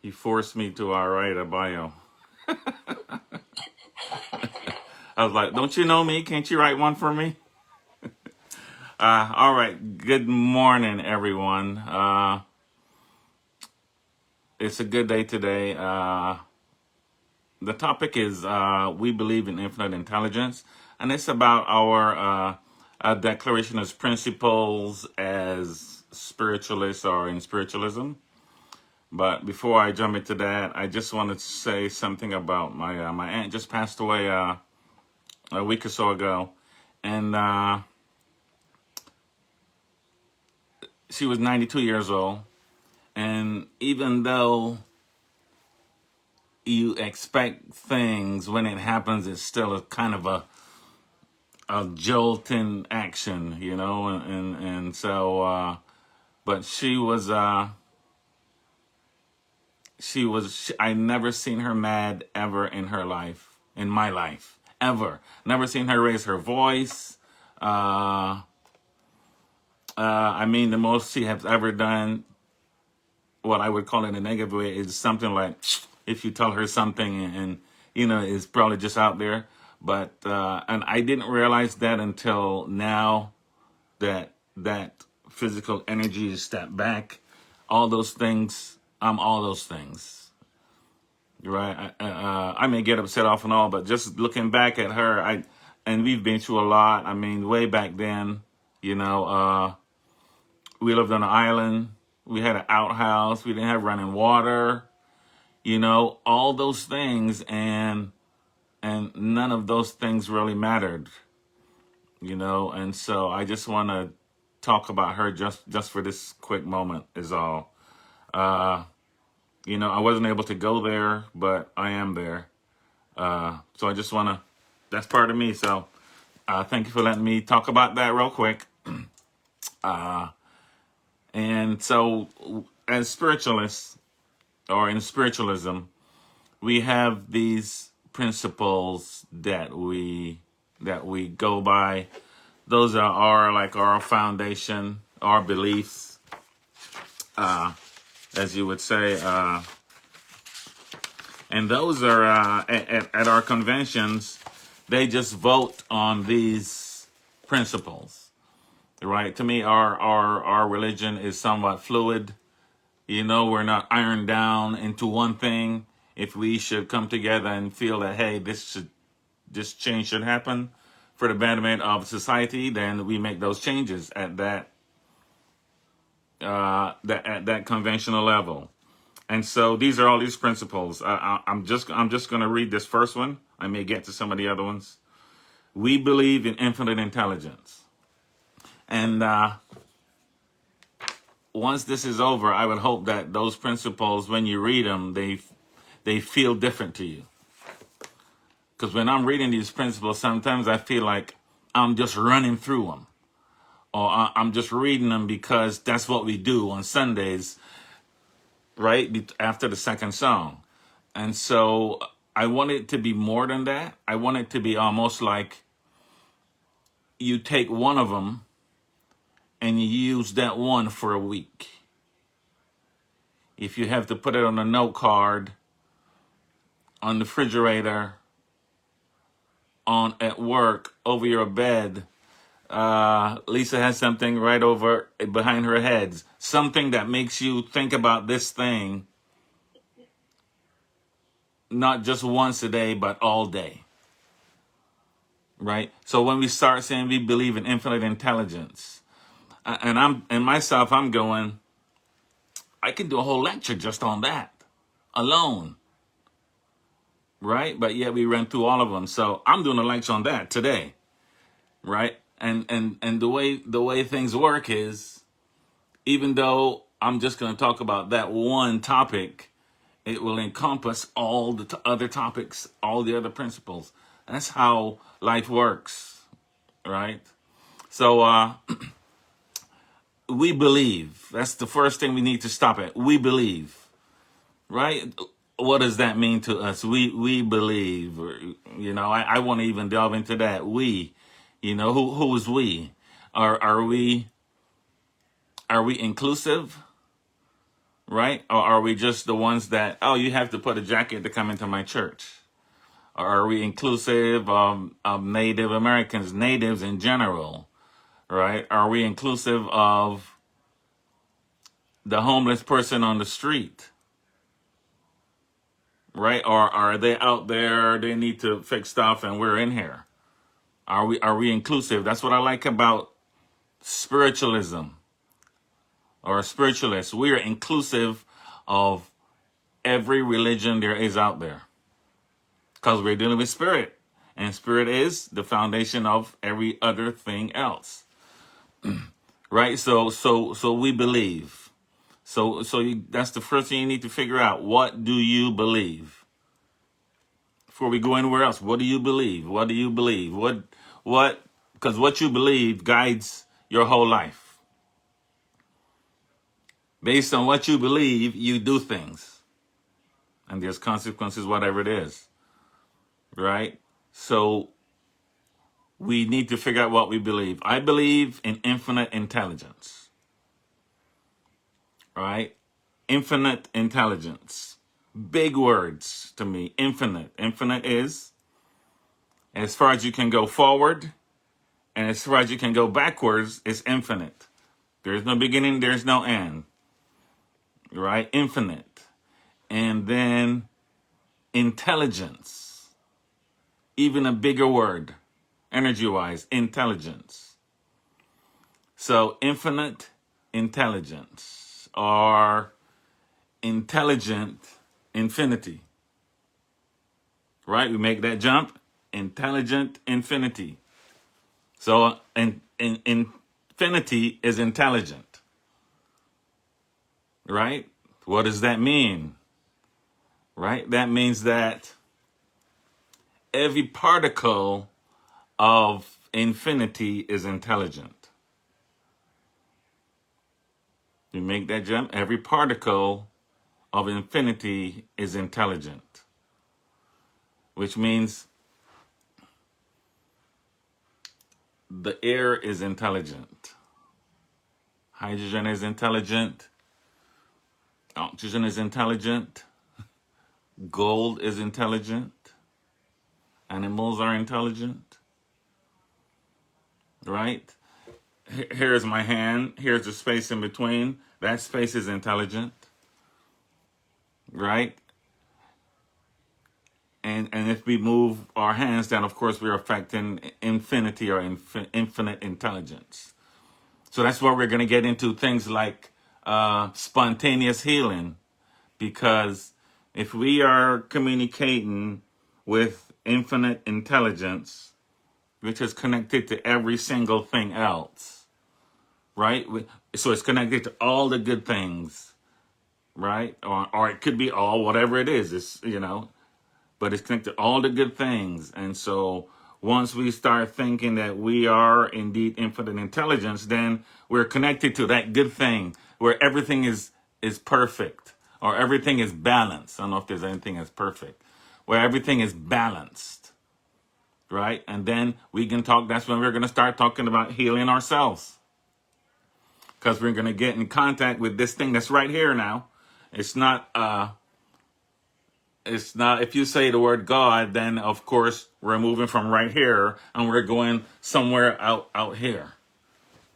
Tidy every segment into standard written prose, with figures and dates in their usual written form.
He forced me to write a bio. I was like, don't you know me? Can't you write one for me? All right. Good morning, everyone. It's a good day today. The topic is we believe in infinite intelligence, and it's about our declaration as principles as spiritualists or in spiritualism. But before I jump into that, I just wanted to say something about my aunt just passed away a week or so ago, and she was 92 years old. And even though you expect things when it happens, it's still a kind of a jolting action, and so. But I never seen her mad ever in her life, in my life, ever. Never seen her raise her voice. I mean, the most she has ever done, what I would call in a negative way, is something like if you tell her something and is probably just out there. But and I didn't realize that until now that physical energy is stepped back. All those things, I'm all those things. Right? I may get upset off and all, but just looking back at her, and we've been through a lot. I mean, way back then, we lived on an island. We had an outhouse. We didn't have running water. All those things, and none of those things really mattered. And so I just want to talk about her just for this quick moment is all. I wasn't able to go there, but I am there. So I just want to, that's part of me. So thank you for letting me talk about that real quick. And so as spiritualists or in spiritualism, we have these principles that we go by. Those are like our foundation, our beliefs, as you would say. And those are at our conventions, they just vote on these principles. Right? To me, our religion is somewhat fluid. We're not ironed down into one thing. If we should come together and feel that, hey, this change should happen for the betterment of society, then we make those changes at that conventional level. And so these are all these principles. I'm just going to read this first one. I may get to some of the other ones. We believe in infinite intelligence. And once this is over, I would hope that those principles, when you read them, they feel different to you. Because when I'm reading these principles, sometimes I feel like I'm just running through them. Or I'm just reading them because that's what we do on Sundays, right? After the second song. And so I want it to be more than that. I want it to be almost like you take one of them and you use that one for a week. If you have to put it on a note card, on the refrigerator, at work, over your bed, Lisa has something right over behind her head. Something that makes you think about this thing, not just once a day, but all day. Right? So when we start saying we believe in infinite intelligence, and myself, I'm going, I can do a whole lecture just on that alone. Right? But yet we ran through all of them. So I'm doing a lecture on that today. Right? And the way things work is, even though I'm just going to talk about that one topic, it will encompass all the other topics, all the other principles. That's how life works, right? So we believe. That's the first thing we need to stop at. We believe, right? What does that mean to us? We believe. I want to even delve into that. We, who is we? Are we inclusive? right? Or are we just the ones that, oh, you have to put a jacket to come into my church? Or are we inclusive of Native Americans, natives in general, right? Are we inclusive of the homeless person on the street, right? Or are they out there, they need to fix stuff and we're in here? Are we inclusive? That's what I like about spiritualism or spiritualists. We are inclusive of every religion there is out there because we're dealing with spirit, and spirit is the foundation of every other thing else, right? So we believe. That's the first thing you need to figure out. What do you believe? Before we go anywhere else, what do you believe? What do you believe? What? Because what you believe guides your whole life. Based on what you believe, you do things, and there's consequences, whatever it is, right? So we need to figure out what we believe. I believe in infinite intelligence, right? Infinite intelligence. Big words to me. Infinite. Infinite is as far as you can go forward, and as far as you can go backwards, it's infinite. There's no beginning, there's no end, right? Infinite. And then intelligence. Even a bigger word, energy-wise, intelligence. So infinite intelligence, or intelligent infinity, right? We make that jump, intelligent infinity. So infinity is intelligent, right? What does that mean, right? That means that every particle of infinity is intelligent. You make that jump, every particle of infinity is intelligent, which means the air is intelligent. Hydrogen is intelligent. Oxygen is intelligent. Gold is intelligent. Animals are intelligent, right? Here's my hand. Here's the space in between. That space is intelligent, right? And if we move our hands, then of course we're affecting infinity or infinite intelligence. So that's where we're going to get into things like spontaneous healing, because if we are communicating with infinite intelligence, which is connected to every single thing else, right? So it's connected to all the good things, right? Or it could be all, whatever it is. It's, but it's connected to all the good things. And so once we start thinking that we are indeed infinite intelligence, then we're connected to that good thing where everything is perfect, or everything is balanced. I don't know if there's anything that's perfect, where everything is balanced, right? And then we can talk, that's when we're going to start talking about healing ourselves, because we're going to get in contact with this thing that's right here now. It's not, if you say the word God, then of course we're moving from right here and we're going somewhere out here.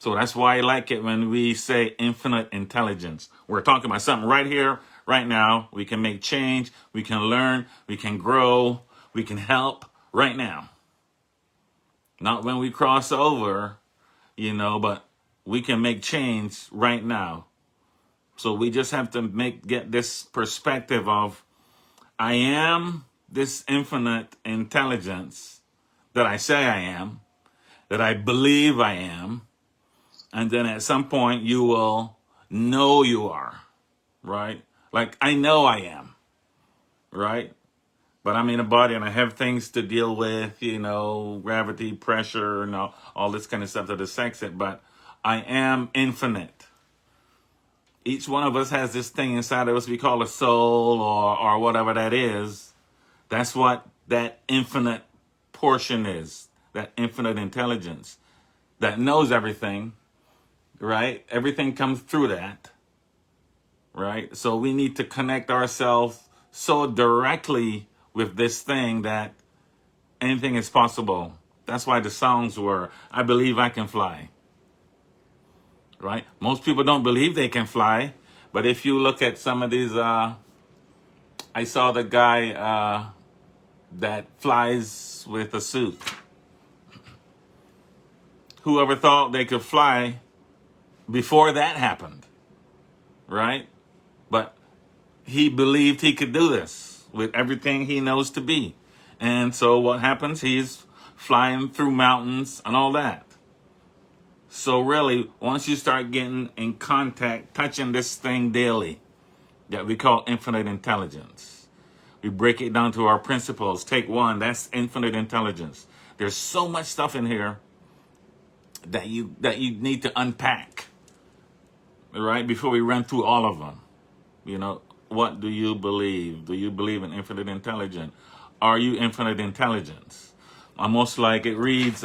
So that's why I like it when we say infinite intelligence. We're talking about something right here, right now. We can make change, we can learn, we can grow, we can help right now. Not when we cross over, but we can make change right now. So we just have to get this perspective of, I am this infinite intelligence that I say I am, that I believe I am, and then at some point you will know you are, right? Like, I know I am, right? But I'm in a body and I have things to deal with, gravity, pressure, and all this kind of stuff that affects it, but I am infinite. Each one of us has this thing inside of us we call a soul, or whatever that is. That's what that infinite portion is, that infinite intelligence that knows everything, right? Everything comes through that, right? So we need to connect ourselves so directly with this thing that anything is possible. That's why the songs were, I believe I can fly, right? Most people don't believe they can fly, but if you look at some of these, I saw the guy that flies with a suit. Whoever thought they could fly before that happened, right? But he believed he could do this with everything he knows to be. And so what happens? He's flying through mountains and all that. So really, once you start getting in contact, touching this thing daily that we call infinite intelligence, we break it down to our principles. Take one, that's infinite intelligence. There's so much stuff in here that you need to unpack, right? Before we run through all of them. You know, what do you believe? Do you believe in infinite intelligence? Are you infinite intelligence? Almost like it reads,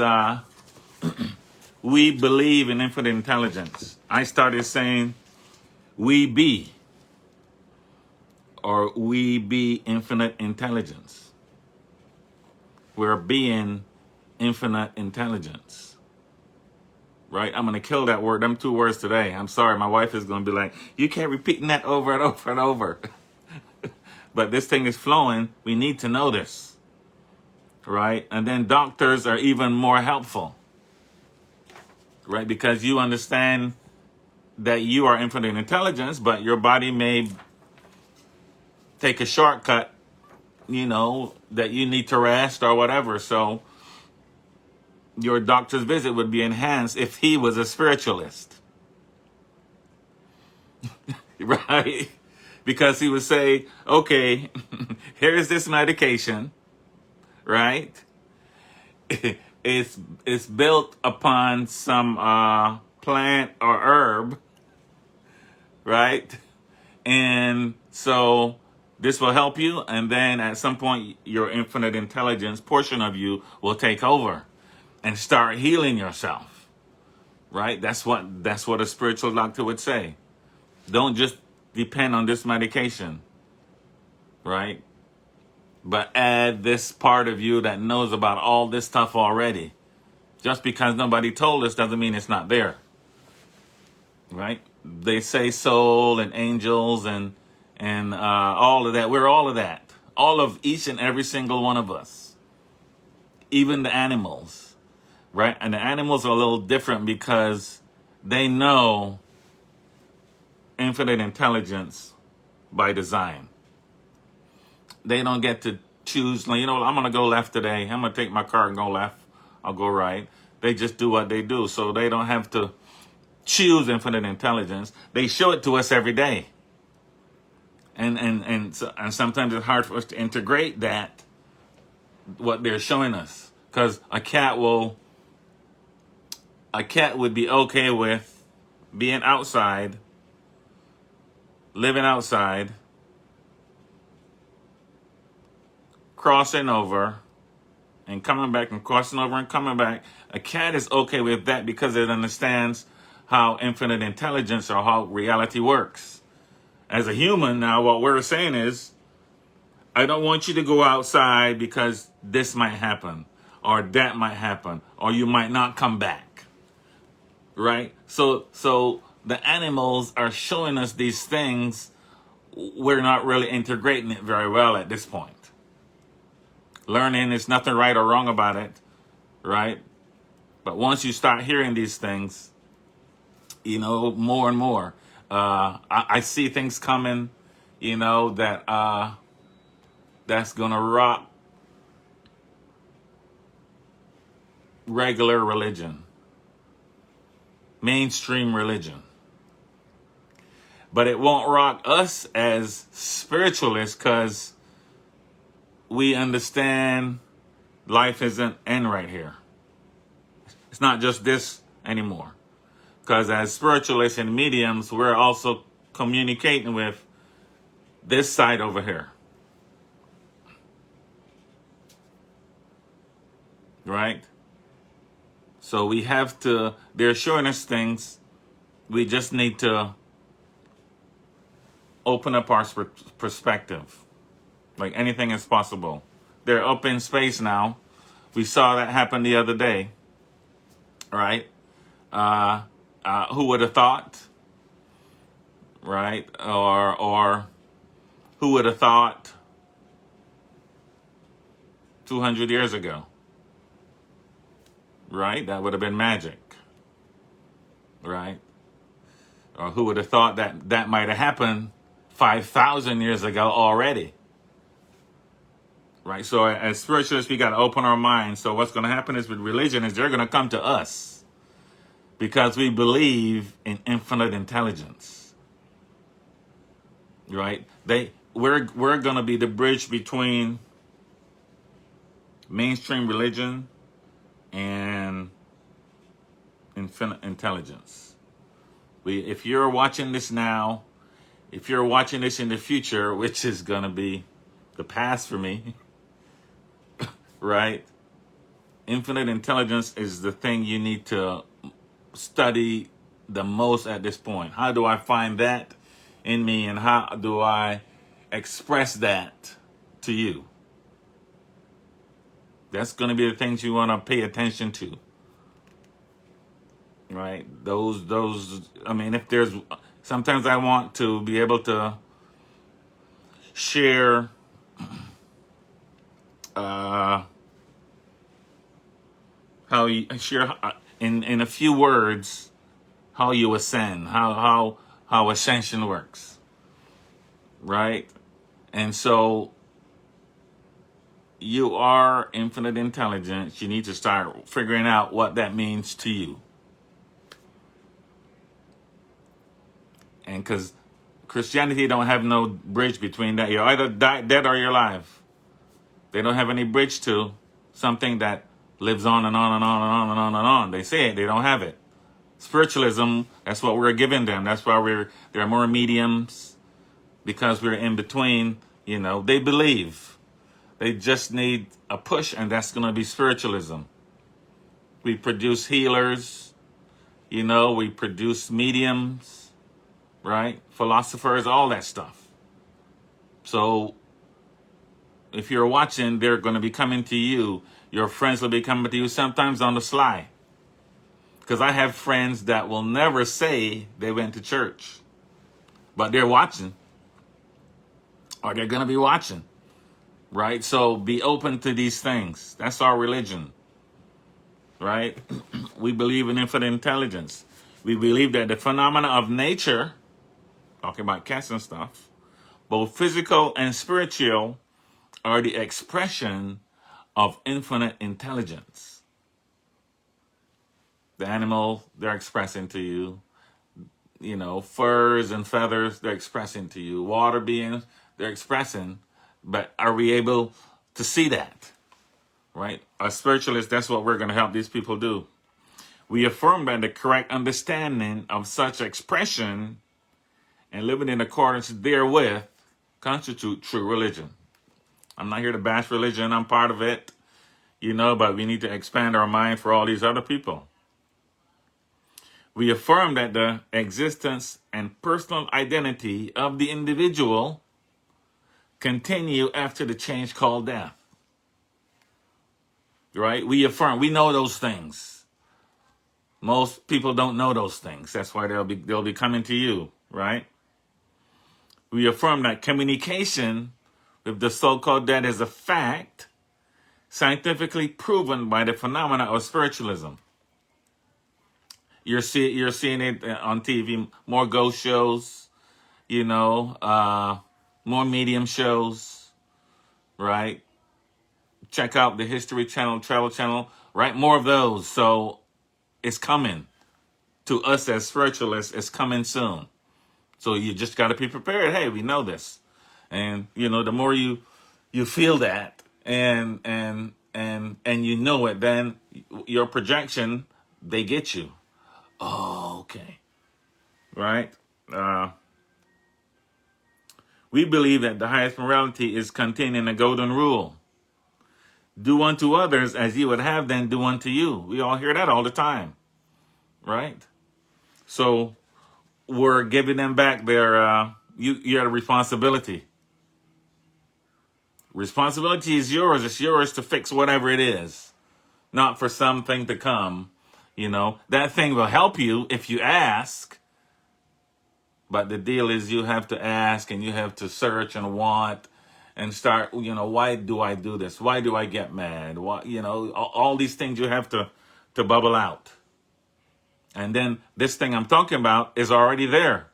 we believe in infinite intelligence. I started saying, we be, or we be infinite intelligence. We're being infinite intelligence. Right? I'm going to kill that word, them two words today. I'm sorry, my wife is going to be like, you can't repeat that over and over and over. But this thing is flowing. We need to know this. Right? And then doctors are even more helpful. Right? Because you understand that you are infinite intelligence, but your body may take a shortcut, you know, that you need to rest or whatever. So your doctor's visit would be enhanced if he was a spiritualist. Right? Because he would say, okay, here's this medication, right? It's built upon some plant or herb, right? And so this will help you, and then at some point your infinite intelligence portion of you will take over and start healing yourself, right? That's what a spiritual doctor would say. Don't just depend on this medication, right? But add this part of you that knows about all this stuff already. Just because nobody told us doesn't mean it's not there, right? They say soul and angels and all of that. We're all of that. All of each and every single one of us. Even the animals, right? And the animals are a little different because they know infinite intelligence by design. They don't get to choose, you know, I'm going to go left today. I'm going to take my car and go left. I'll go right. They just do what they do. So they don't have to choose infinite intelligence. They show it to us every day. And sometimes it's hard for us to integrate that, what they're showing us. Because a cat would be okay with being outside, living outside, crossing over and coming back and crossing over and coming back. A cat is okay with that because it understands how infinite intelligence or how reality works. As a human, now what we're saying is, I don't want you to go outside because this might happen or that might happen or you might not come back. Right? So the animals are showing us these things. We're not really integrating it very well at this point. Learning, there's nothing right or wrong about it, right? But once you start hearing these things, you know, more and more, I see things coming, you know, that's gonna rock regular religion, mainstream religion. But it won't rock us as spiritualists because we understand life isn't end right here. It's not just this anymore. Because as spiritualists and mediums, we're also communicating with this side over here. Right? So we have to, they're showing us things. We just need to open up our perspective. Like anything is possible. They're up in space now. We saw that happen the other day, right? Who would have thought, right? Or who would have thought 200 years ago, right? That would have been magic, right? Or who would have thought that that might have happened 5,000 years ago already, right? So as spiritualists, we got to open our minds. So what's going to happen is with religion is they're going to come to us because we believe in infinite intelligence, right? We're going to be the bridge between mainstream religion and infinite intelligence. If you're watching this now, if you're watching this in the future, which is going to be the past for me, right? Infinite intelligence is the thing you need to study the most at this point. How do I find that in me, and how do I express that to you? That's going to be the things you want to pay attention to, right? I mean, if there's, sometimes I want to be able to share how you share in a few words how you ascend, how ascension works, right? And so you are infinite intelligence. You need to start figuring out what that means to you. And because Christianity don't have no bridge between that. You're either dead or you're alive. They don't have any bridge to something that lives on and on and on and on and on and on. They say it, they don't have it. Spiritualism, that's what we're giving them. That's why there are more mediums, because we're in between. They believe. They just need a push, and that's going to be spiritualism. We produce healers, we produce mediums, right? Philosophers, all that stuff. So if you're watching, they're going to be coming to you. Your friends will be coming to you, sometimes on the sly. Because I have friends that will never say they went to church, but they're watching, or they're going to be watching, right? So be open to these things. That's our religion, right? We believe in infinite intelligence. We believe that the phenomena of nature, talking about cats and stuff, both physical and spiritual, are the expression of infinite intelligence. The animal, they're expressing to you. Furs and feathers, they're expressing to you. Water beings, they're expressing. But are we able to see that? Right? As spiritualists, that's what we're going to help these people do. We affirm that the correct understanding of such expression and living in accordance therewith constitute true religion. I'm not here to bash religion. I'm part of it, but we need to expand our mind for all these other people. We affirm that the existence and personal identity of the individual continue after the change called death. Right? We affirm, we know those things. Most people don't know those things. That's why they'll be coming to you, right? We affirm that communication with the so-called dead is a fact, scientifically proven by the phenomena of spiritualism. You're seeing it on TV, more ghost shows, more medium shows, right? Check out the History Channel, Travel Channel, right? More of those. So it's coming to us as spiritualists. It's coming soon. So you just got to be prepared. Hey, we know this, and the more you feel that and you know it, then your projection, they get you. Oh, okay. Right? We believe that the highest morality is contained in the golden rule. Do unto others as you would have them do unto you. We all hear that all the time. Right? So we're giving them back their You had a responsibility. Responsibility is yours. It's yours to fix whatever it is, not for something to come. You know, that thing will help you if you ask. But the deal is you have to ask and you have to search and want and start, why do I do this? Why do I get mad? Why, all these things you have to bubble out. And then this thing I'm talking about is already there.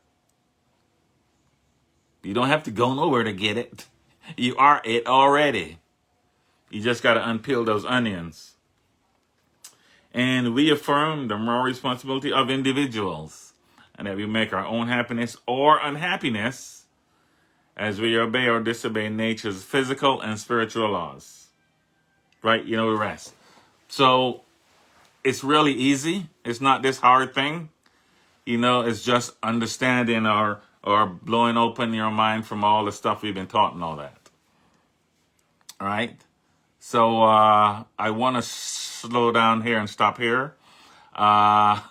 You don't have to go nowhere to get it. You are it already. You just got to unpeel those onions. And we affirm the moral responsibility of individuals and that we make our own happiness or unhappiness as we obey or disobey nature's physical and spiritual laws. Right? You know the rest. So it's really easy. It's not this hard thing. It's just understanding or blowing open your mind from all the stuff we've been taught and all that. All right? So I want to slow down here and stop here. I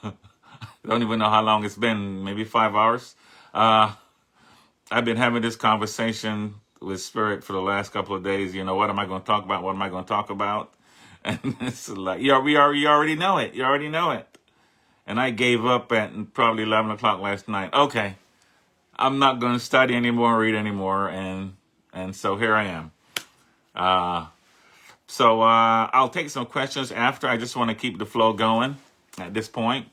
don't even know how long it's been, maybe 5 hours. I've been having this conversation with Spirit for the last couple of days. What am I going to talk about? What am I going to talk about? And it's like, you already know it. You already know it. And I gave up at probably 11 o'clock last night. Okay, I'm not going to study anymore, read anymore. And so here I am. So I'll take some questions after. I just want to keep the flow going at this point.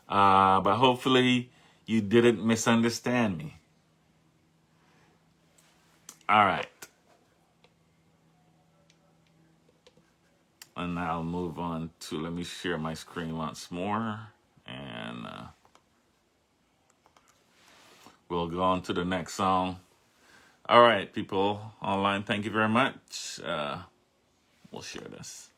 But hopefully you didn't misunderstand me. All right. And now I'll move on to, let me share my screen once more. And we'll go on to the next song. All right, people online, thank you very much. We'll share this.